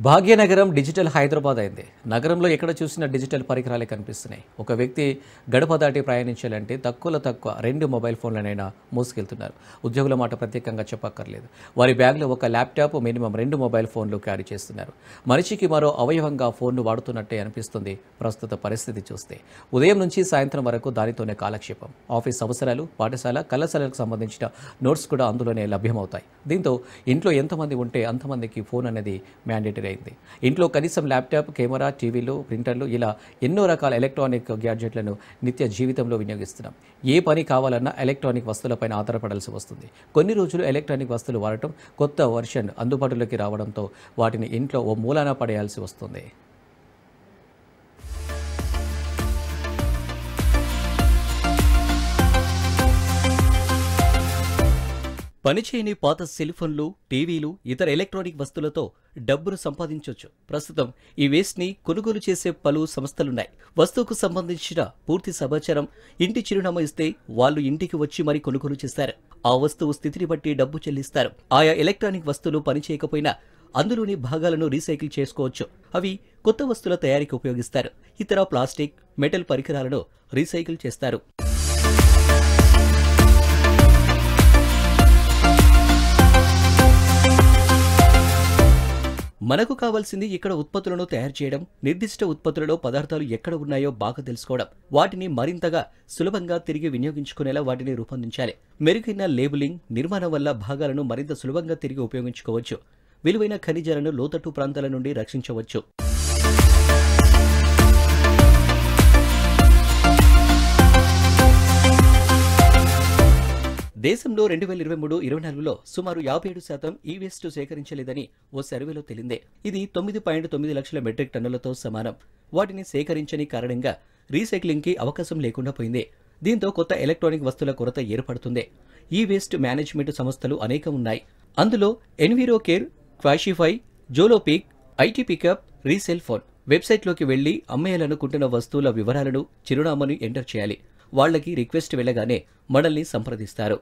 Bhagyanagaram digital Hyderabad అయింది. నగరంలో ఎక్కడ చూసినా డిజిటల్ పరికరాలే కనిపిస్తున్నాయి. ఒక వ్యక్తి గడప దాటి ప్రయాణించాలంటే తక్కువ 2 మొబైల్ ఫోన్లనైనా మోసుకెళ్తున్నారు. ఉద్యోగుల మాట ప్రత్యేకంగా చెప్పక్కర్లేదు. వారి బ్యాగ్లో ఒక ల్యాప్టాప్, మినిమం 2 మొబైల్ ఫోన్లు క్యారీ చేస్తున్నారు. మనిషికి మరో అవయవంగా ఫోన్ను వాడుతున్నట్టే అనిపిస్తుంది ప్రస్తుత పరిస్థితి చూస్తే. ఉదయం నుంచి సాయంత్రం వరకు దానితోనే కాలక్షేపం. ఆఫీస్ అవసరాలు, పాఠశాల, కళాశాలకు సంబంధించిన నోట్స్ కూడా అందులోనే లభ్యమవుతాయి. దీంతో ఇంట్లో ఎంతమంది ఉంటే అంతమందికి ఫోన్ అనేది మ్యాండేటరీ అయింది. ఇంట్లో కనీసం ల్యాప్టాప్, కెమెరా, టీవీలు, ప్రింటర్లు ఇలా ఎన్నో రకాల ఎలక్ట్రానిక్ గ్యాడ్జెట్లను నిత్య జీవితంలో వినియోగిస్తున్నాం. ఏ పని కావాలన్నా ఎలక్ట్రానిక్ వస్తువులపైన ఆధారపడాల్సి వస్తుంది. కొన్ని రోజులు ఎలక్ట్రానిక్ వస్తువులు వాడటం, కొత్త వర్షన్ అందుబాటులోకి రావడంతో వాటిని ఇంట్లో ఓ మూలాన పడేయాల్సి వస్తుంది. పనిచేయని పాత సెల్ఫోన్లు, టీవీలు, ఇతర ఎలక్ట్రానిక్ వస్తువులతో డబ్బును సంపాదించవచ్చు. ప్రస్తుతం ఈ వేస్ట్ని కొనుగోలు చేసే పలు సంస్థలున్నాయి. వస్తువుకు సంబంధించిన పూర్తి సమాచారం, ఇంటి చిరునామా ఇస్తే వాళ్ళు ఇంటికి వచ్చి మరీ కొనుగోలు చేస్తారు. ఆ వస్తువు స్థితిని బట్టి డబ్బు చెల్లిస్తారు. ఆయా ఎలక్ట్రానిక్ వస్తువులు పనిచేయకపోయినా అందులోని భాగాలను రీసైకిల్ చేసుకోవచ్చు. అవి కొత్త వస్తువుల తయారీకి ఉపయోగిస్తారు. ఇతర ప్లాస్టిక్, మెటల్ పరికరాలను రీసైకిల్ చేస్తారు. మనకు కావాల్సింది ఇక్కడ ఉత్పత్తులను తయారు చేయడం, నిర్దిష్ట ఉత్పత్తులలో పదార్థాలు ఎక్కడ ఉన్నాయో బాగా తెలుసుకోవడం, వాటిని మరింతగా సులభంగా తిరిగి వినియోగించుకునేలా వాటిని రూపొందించాలి. మెరుగైన లేబులింగ్, నిర్మాణం వల్ల భాగాలను మరింత సులభంగా తిరిగి ఉపయోగించుకోవచ్చు. విలువైన ఖనిజాలను లోతట్టు ప్రాంతాల నుండి రక్షించవచ్చు. దేశంలో 2023-24లో సుమారు 57% ఈ వేస్ట్ సేకరించలేదని ఓ సర్వేలో తేలిందే. ఇది 9.9 లక్షల మెట్రిక్ టన్నులతో సమానం. వాటిని సేకరించని కారణంగా రీసైక్లింగ్కి అవకాశం లేకుండా పోయింది. దీంతో కొత్త ఎలక్ట్రానిక్ వస్తువుల కొరత ఏర్పడుతుంది. ఈ వేస్ట్ మేనేజ్మెంట్ సంస్థలు అనేకం ఉన్నాయి. అందులో ఎన్విరోకేర్, క్వాషిఫై, జోలోపిక్, ఐటీ పికప్, రీసేల్ ఫోన్. వెబ్సైట్లోకి వెళ్లి అమ్మేయాలనుకుంటున్న వస్తువుల వివరాలను, చిరునామాను ఎంటర్ చేయాలి. వాళ్లకి రిక్వెస్ట్ వెళ్ళగానే మనల్ని సంప్రదిస్తారు.